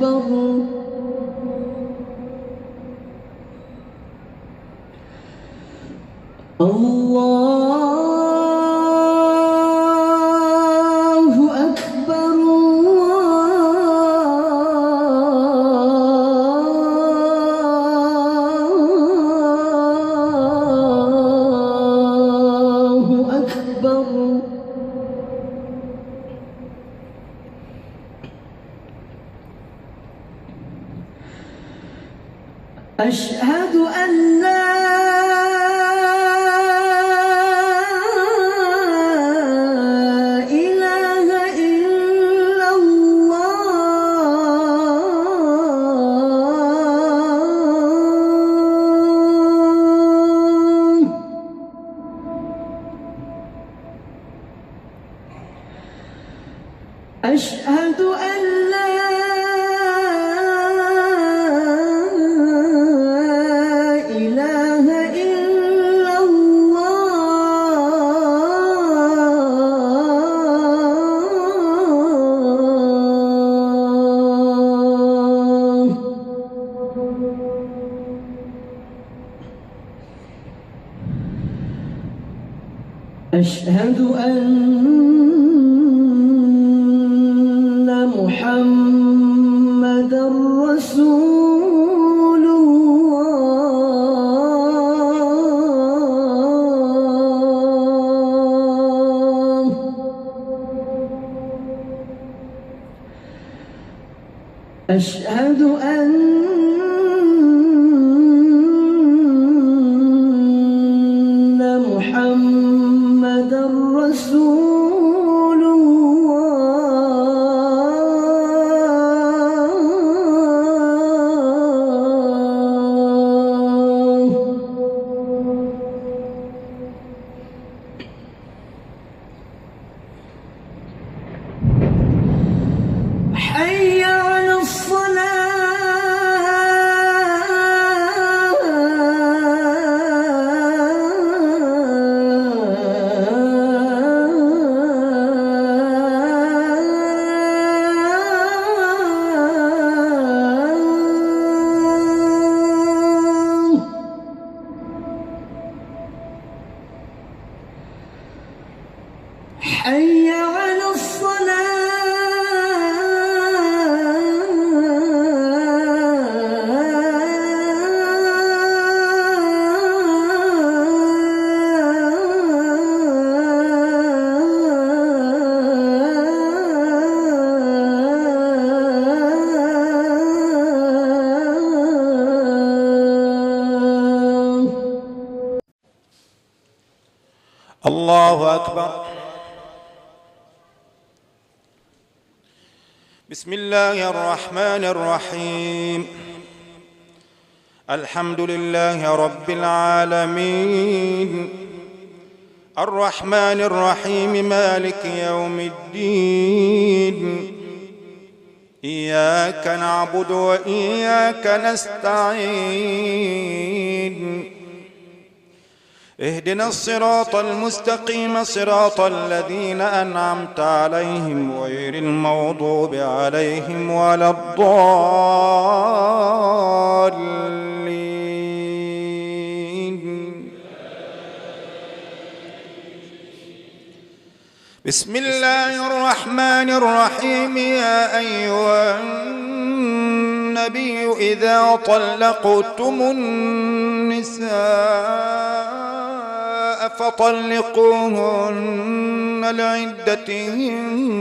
أكبر الله أكبر الله أكبر أشهد أن لا إله إلا الله أشهد أن لا أشهد أن محمدًا رسول الله أشهد أن محمدًا رسول الله حي على الصلاة حي على الصلاة الله أكبر. بسم الله الرحمن الرحيم. الحمد لله رب العالمين الرحمن الرحيم مالك يوم الدين. إياك نعبد وإياك نستعين. اهدنا الصراط المستقيم صراط الذين أنعمت عليهم غير المغضوب عليهم ولا الضالين. بسم الله الرحمن الرحيم. يا أيها النبي إذا طلقتم النساء فطلقوهن لعدتهن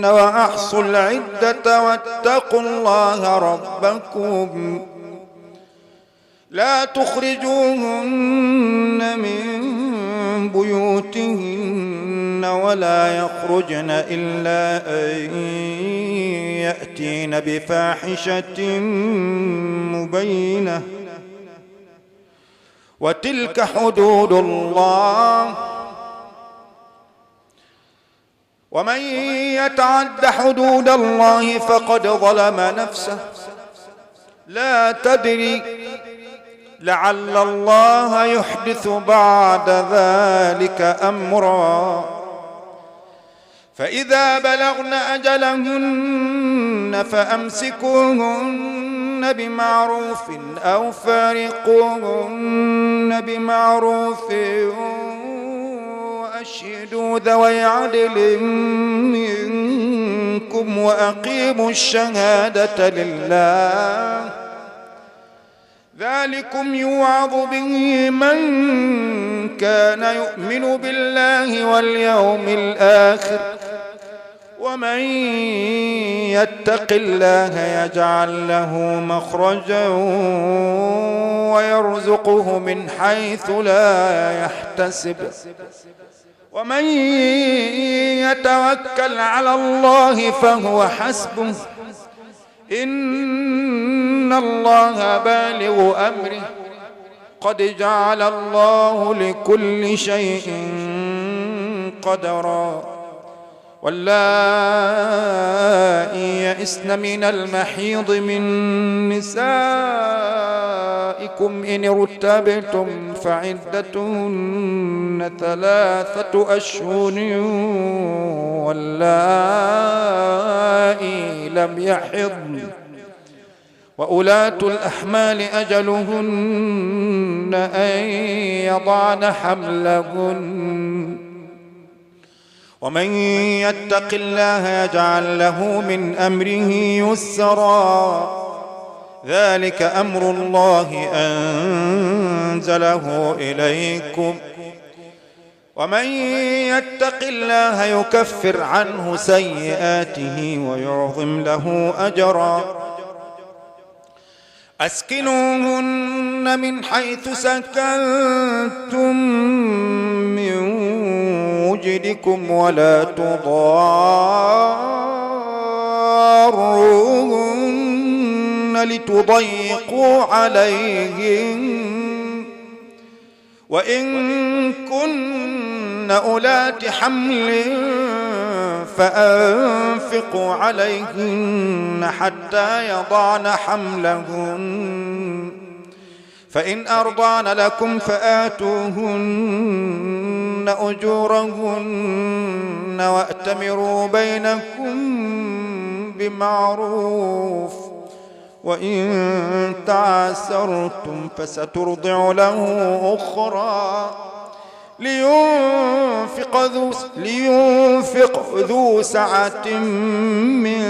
وأحصوا العدة واتقوا الله ربكم لا تخرجوهن من بيوتهن ولا يخرجن إلا أن يأتين بفاحشة مبينة وتلك حدود الله ومن يتعد حدود الله فقد ظلم نفسه لا تدري لعل الله يحدث بعد ذلك أمرا فإذا بلغن أجلهن فأمسكوهن بمعروف أو فارقوهن بمعروف وأشهدوا ذوي عدل منكم وأقيموا الشهادة لله ذلكم يوعظ به من كان يؤمن بالله واليوم الآخر ومن يتق الله يجعل له مخرجا ويرزقه من حيث لا يحتسب ومن يتوكل على الله فهو حسبه إن الله بالغ أمره قد جعل الله لكل شيء قدرا واللائي يئسن من المحيض من نسائكم إن ارتبتم فعدتهن 3 أشهر واللائي لم يحضن وأولاة الأحمال أجلهن أن يضعن حملهن ومن يتق الله يجعل له من أمره يسرا ذلك أمر الله أنزله إليكم ومن يتق الله يكفر عنه سيئاته ويعظم له أجرا أسكنوهن من حيث سكنتم من وجدكم ولا تضاروهن لتضيقوا عليهن وإن كن أولات حمل فأنفقوا عليهن حتى يضعن حملهن فإن أرضعن لكم فآتوهن أجورهن وأتمروا بينكم بمعروف وإن تعاسرتم فسترضع له أخرى لينفق ذو سعة من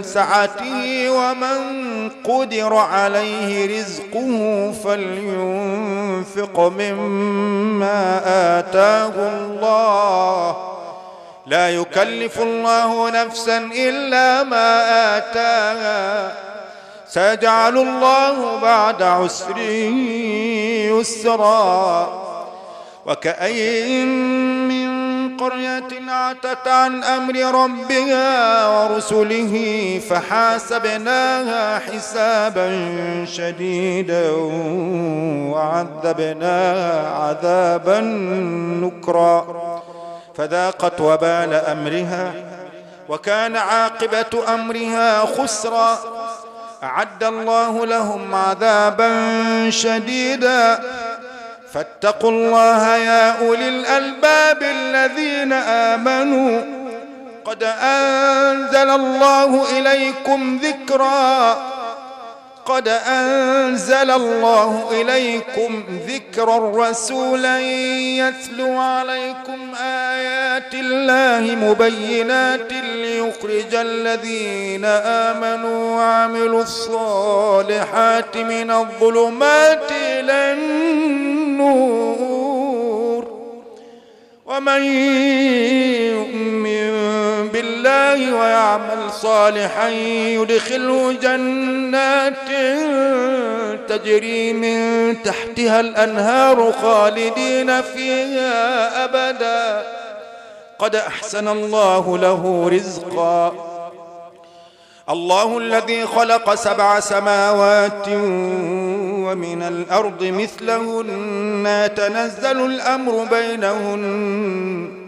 سعته ومن قدر عليه رزقه فلينفق مما آتاه الله لا يكلف الله نفسا إلا ما آتاها سيجعل الله بعد عسر يسرا وكأين من قرية عتت عن أمر ربها ورسله فحاسبناها حسابا شديدا وعذبناها عذابا نكرا فذاقت وبال أمرها وكان عاقبة أمرها خسرا أعد الله لهم عذابا شديدا فاتقوا الله يا أولي الألباب الذين آمنوا قد أنزل الله إليكم ذكرا قد أنزل الله إليكم ذكرا رسولا يتلو عليكم آيات الله مبينات ليخرج الذين آمنوا وعملوا الصالحات من الظلمات إلى النور ومن يؤمن بالله ويعمل صالحا يدخله جنات تجري من تحتها الأنهار خالدين فيها أبدا قد أحسن الله له رزقا الله الذي خلق 7 سماوات ومن الأرض مثلهن يتنزل الأمر بينهن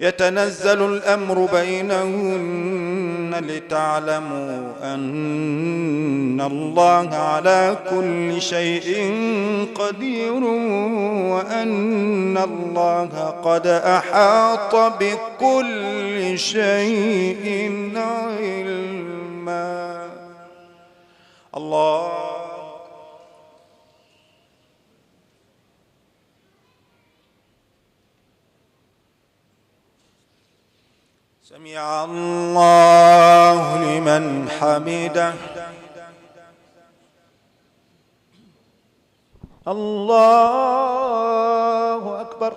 يتنزل الأمر بينهن لتعلموا أن الله على كل شيء قدير وأن الله قد أحاط بكل شيء علما. الله سمع الله لمن حمده. الله أكبر.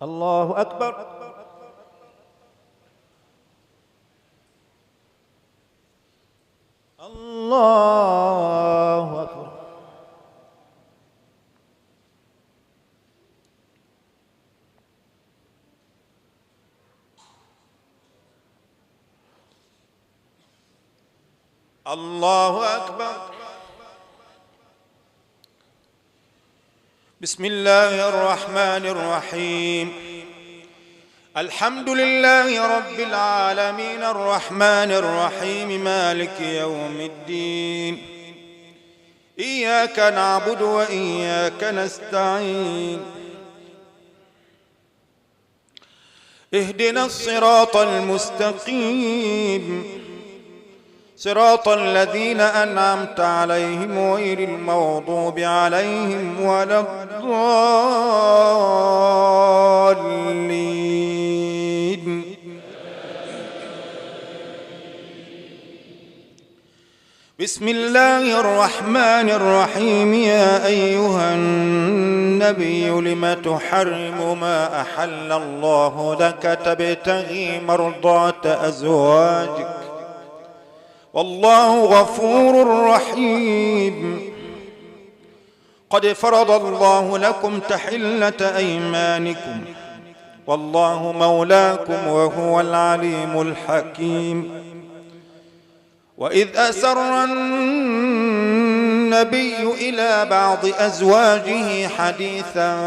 الله أكبر. الله أكبر. الله أكبر. بسم الله الرحمن الرحيم. الحمد لله رب العالمين الرحمن الرحيم مالك يوم الدين. إياك نعبد وإياك نستعين. اهدنا الصراط المستقيم صراط الذين أنعمت عليهم غير المغضوب عليهم ولا الضالين. بسم الله الرحمن الرحيم. يا أيها النبي لم تحرم ما أحل الله لك تبتغي مرضات أزواجك والله غفور رحيم. قد فرض الله لكم تحلة أيمانكم والله مولاكم وهو العليم الحكيم. وإذ أسر النبي إلى بعض أزواجه حديثا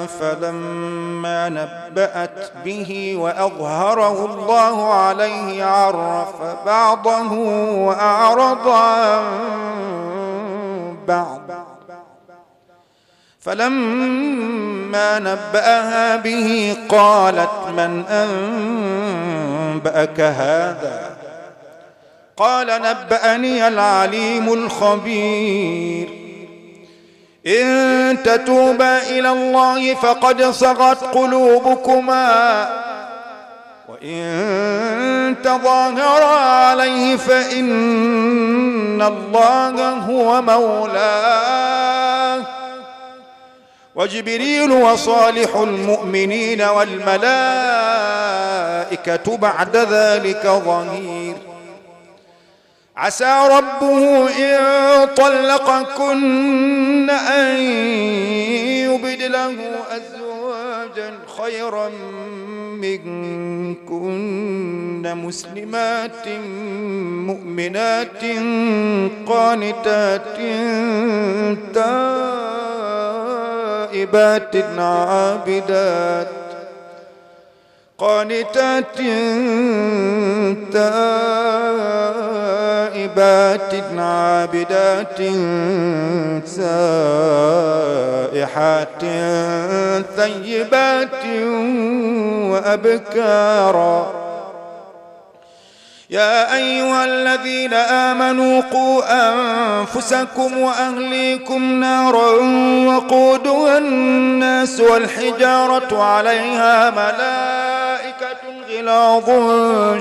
فلما نبأت به وأظهره الله عليه عرف بعضه وأعرض عن بعض. فلما نبأها به قالت من أنبأك هذا؟ قال نبأني العليم الخبير. إن تتوبا إلى الله فقد صغت قلوبكما وإن تظاهرا عليه فإن الله هو مولاه وجبريل وصالح المؤمنين والملائكة بعد ذلك ظهير. عسى ربه إن طلقكن أن يبدله أزواجا خيرا منكن مسلمات مؤمنات قانتات تائبات عابدات قانتات تائبات عابدات سائحات ثيبات وأبكارا. يا أيها الذين آمنوا قوا أنفسكم وأهليكم نارا وقودها الناس والحجارة عليها ملائكة غلاظ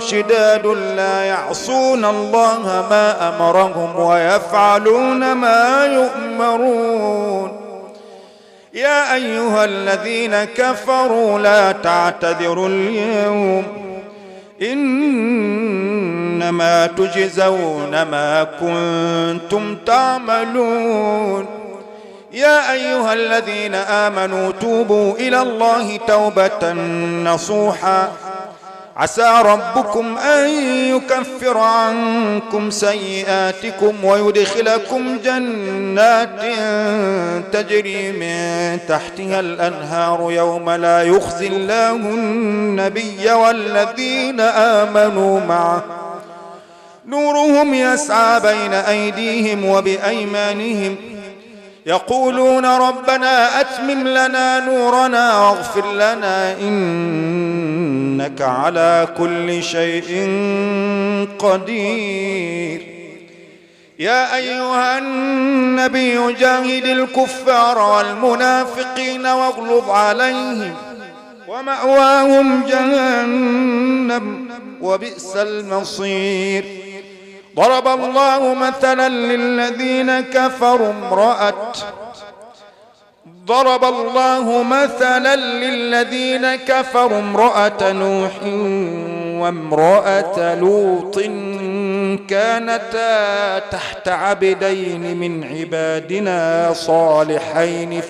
شداد لا يعصون الله ما أمرهم ويفعلون ما يؤمرون. يا أيها الذين كفروا لا تعتذروا اليوم إنما تجزون ما كنتم تعملون. يا أيها الذين آمنوا توبوا إلى الله توبة نصوحا عسى ربكم أن يكفر عنكم سيئاتكم ويدخلكم جنات تجري من تحتها الأنهار يوم لا يخزي الله النبي والذين آمنوا معه نورهم يسعى بين أيديهم وبأيمانهم يقولون ربنا أتمم لنا نورنا واغفر لنا إنك على كل شيء قدير. يا أيها النبي جاهد الكفار والمنافقين واغلظ عليهم ومأواهم جهنم وبئس المصير. ضرب الله مثلا للذين كفروا امرأة نوح وامرأة لوط كانتا تحت عبدين من عبادنا صالحين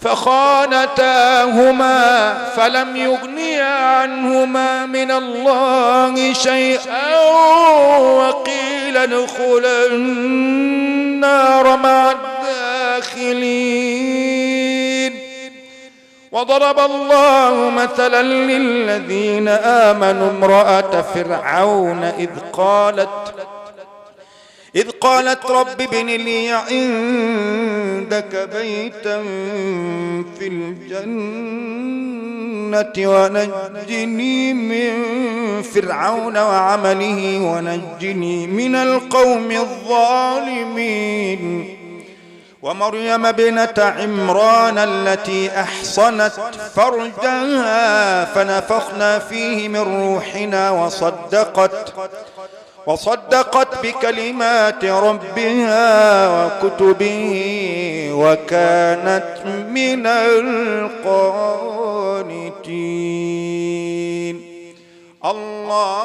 فخانتاهما فلم يغنيا عنهما من الله شيئا وقيل ادخلا النار مع الداخلين. وضرب الله مثلا للذين آمنوا امرأة فرعون إذ قالت رب ابن لي عندك بيتا في الجنة ونجني من فرعون وعمله ونجني من القوم الظالمين. ومريم ابنة عمران التي أحصنت فرجها فنفخنا فيه من روحنا وصدقت بكلمات ربها وكتبه وكانت من القانتين. الله